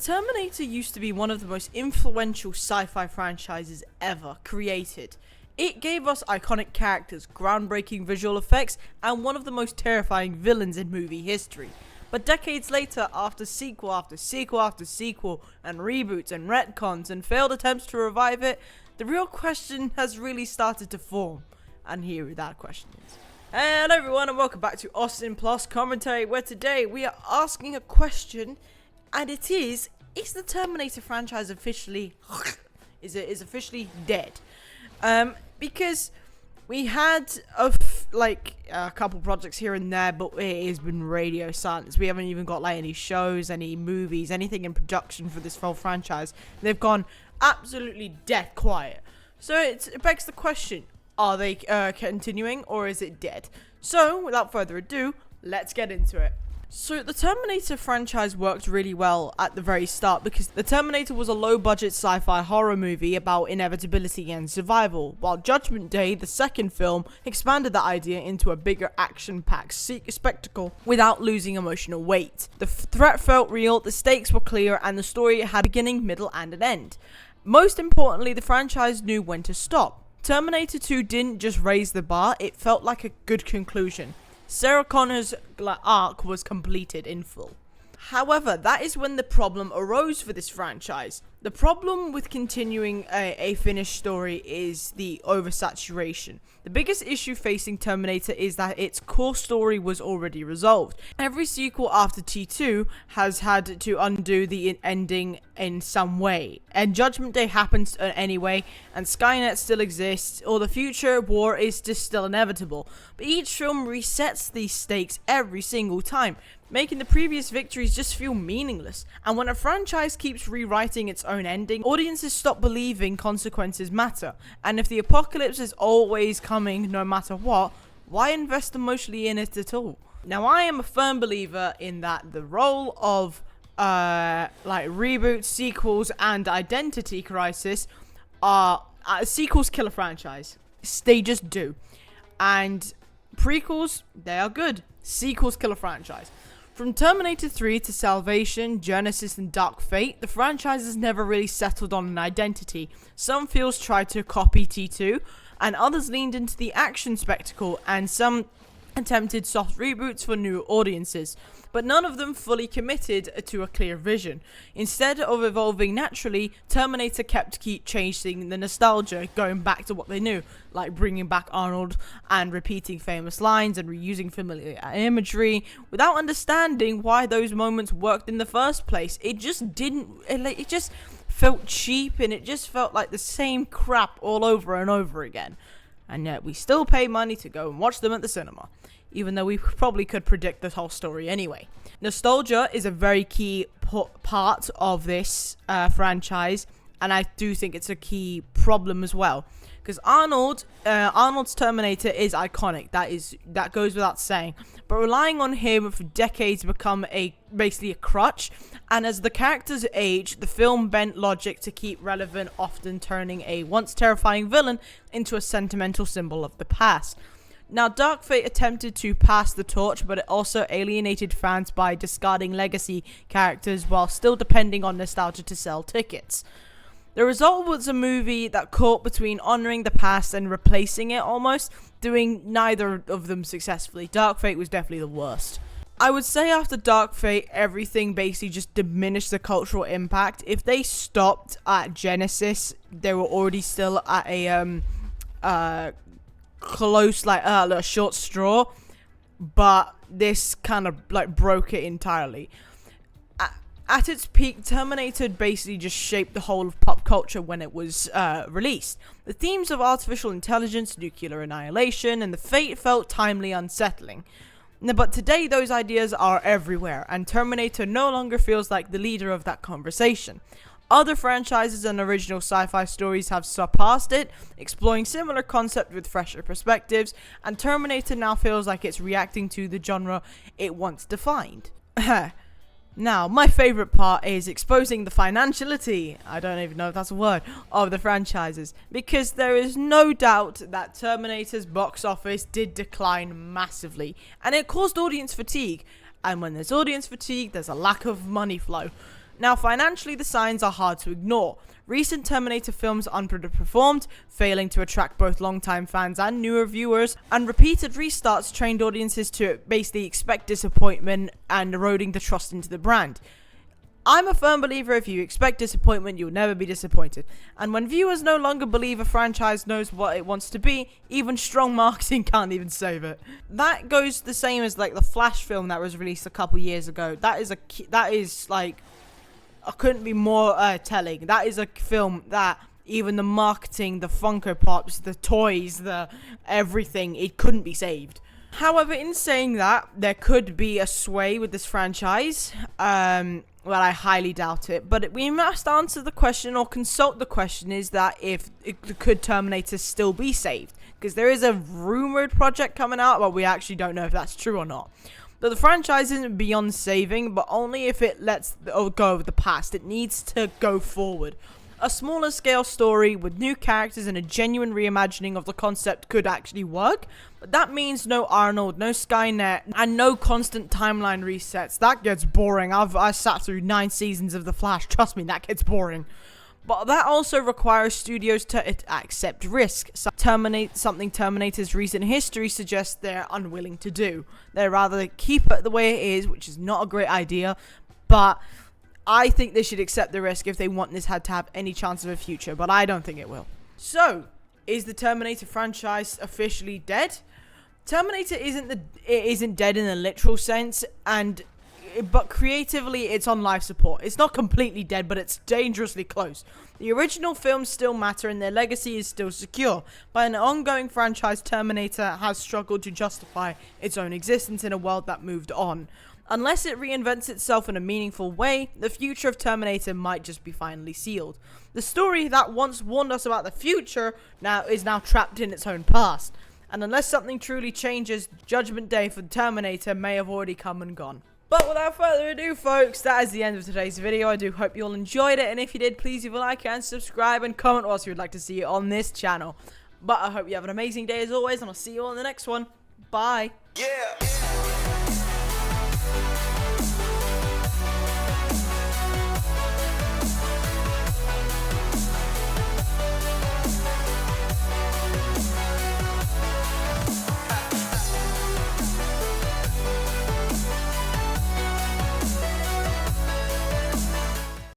Terminator used to be one of the most influential sci-fi franchises ever created. It gave us iconic characters, groundbreaking visual effects, and one of the most terrifying villains in movie history. But decades later, after sequel after sequel after sequel, and reboots and retcons and failed attempts to revive it, the real question has really started to form. And here that question is. Hello everyone and welcome back to AustinPlus Commentary, where today we are asking a question, and it is the Terminator franchise officially officially dead? Because we had a couple projects here and there, but it has been radio silence. We haven't even got any shows, any movies, anything in production for this whole franchise. They've gone absolutely dead quiet. So it begs the question, are they continuing or is it dead? So without further ado, let's get into it. So the Terminator franchise worked really well at the very start because the Terminator was a low-budget sci-fi horror movie about inevitability and survival, while Judgment Day, the second film, expanded that idea into a bigger action-packed spectacle without losing emotional weight. The threat felt real, the stakes were clear, and the story had a beginning, middle, and an end. Most importantly, the franchise knew when to stop. Terminator 2 didn't just raise the bar, it felt like a good conclusion. Sarah Connor's arc was completed in full. However, that is when the problem arose for this franchise. The problem with continuing a finished story is the oversaturation. The biggest issue facing Terminator is that its core story was already resolved. Every sequel after T2 has had to undo the ending in some way. And Judgment Day happens anyway, and Skynet still exists, or the future war is just still inevitable. But each film resets these stakes every single time, making the previous victories just feel meaningless. And when a franchise keeps rewriting its own ending, audiences stop believing consequences matter. And if the apocalypse is always coming no matter what, why invest emotionally in it at all? Now, I am a firm believer in that the role of reboots, sequels, and identity crisis are sequels kill a franchise. They just do. And prequels, they are good. Sequels kill a franchise. From Terminator 3 to Salvation, Genesis, and Dark Fate, the franchise has never really settled on an identity. Some films tried to copy T2, and others leaned into the action spectacle, and some attempted soft reboots for new audiences, but none of them fully committed to a clear vision. Instead of evolving naturally, Terminator kept chasing the nostalgia, going back to what they knew, like bringing back Arnold and repeating famous lines and reusing familiar imagery, without understanding why those moments worked in the first place. It just didn't, it just felt cheap, and it just felt like the same crap all over and over again. And yet we still pay money to go and watch them at the cinema, even though we probably could predict the whole story anyway. Nostalgia is a very key part of this franchise, and I do think it's a key problem as well. Because Arnold's Terminator is iconic, that goes without saying. But relying on him for decades become basically a crutch, and as the characters age, the film bent logic to keep relevant, often turning a once terrifying villain into a sentimental symbol of the past. Now, Dark Fate attempted to pass the torch, but it also alienated fans by discarding legacy characters while still depending on nostalgia to sell tickets. The result was a movie that caught between honoring the past and replacing it almost, doing neither of them successfully. Dark Fate was definitely the worst. I would say after Dark Fate, everything basically just diminished the cultural impact. If they stopped at Genesis, they were already still at a close, a short straw, but this kind of broke it entirely. At its peak, Terminator basically just shaped the whole of pop culture when it was released. The themes of artificial intelligence, nuclear annihilation, and the fate felt timely unsettling. But today, those ideas are everywhere, and Terminator no longer feels like the leader of that conversation. Other franchises and original sci-fi stories have surpassed it, exploring similar concepts with fresher perspectives, and Terminator now feels like it's reacting to the genre it once defined. Now, my favorite part is exposing the financiality, I don't even know if that's a word, of the franchises, because there is no doubt that Terminator's box office did decline massively, and it caused audience fatigue, and when there's audience fatigue, there's a lack of money flow. Now, financially, the signs are hard to ignore. Recent Terminator films underperformed, failing to attract both longtime fans and newer viewers, and repeated restarts trained audiences to basically expect disappointment and eroding the trust into the brand. I'm a firm believer if you expect disappointment, you'll never be disappointed. And when viewers no longer believe a franchise knows what it wants to be, even strong marketing can't even save it. That goes the same as like the Flash film that was released a couple years ago. That is like, I couldn't be more telling. That is a film that even the marketing, the Funko Pops, the toys, the everything, it couldn't be saved. However, in saying that, there could be a sway with this franchise. Well, I highly doubt it. But we must answer the question or consult the question is that could Terminator still be saved? Because there is a rumored project coming out, but we actually don't know if that's true or not. But the franchise isn't beyond saving, but only if it lets go of the past. It needs to go forward. A smaller scale story with new characters and a genuine reimagining of the concept could actually work. But that means no Arnold, no Skynet, and no constant timeline resets. That gets boring. I sat through 9 seasons of The Flash. Trust me, that gets boring. But that also requires studios to accept risk. Something Terminator's recent history suggests they're unwilling to do. They'd rather keep it the way it is, which is not a great idea. But I think they should accept the risk if they want this to have any chance of a future. But I don't think it will. So, is the Terminator franchise officially dead? Terminator isn't dead in a literal sense, but creatively it's on life support. It's not completely dead, but it's dangerously close. The original films still matter and their legacy is still secure, but an ongoing franchise, Terminator has struggled to justify its own existence in a world that moved on. Unless it reinvents itself in a meaningful way, the future of Terminator might just be finally sealed. The story that once warned us about the future is now trapped in its own past. And unless something truly changes, Judgment Day for Terminator may have already come and gone. But without further ado, folks, that is the end of today's video. I do hope you all enjoyed it, and if you did, please leave a like and subscribe and comment what else you would like to see on this channel. But I hope you have an amazing day as always, and I'll see you on the next one. Bye. Yeah.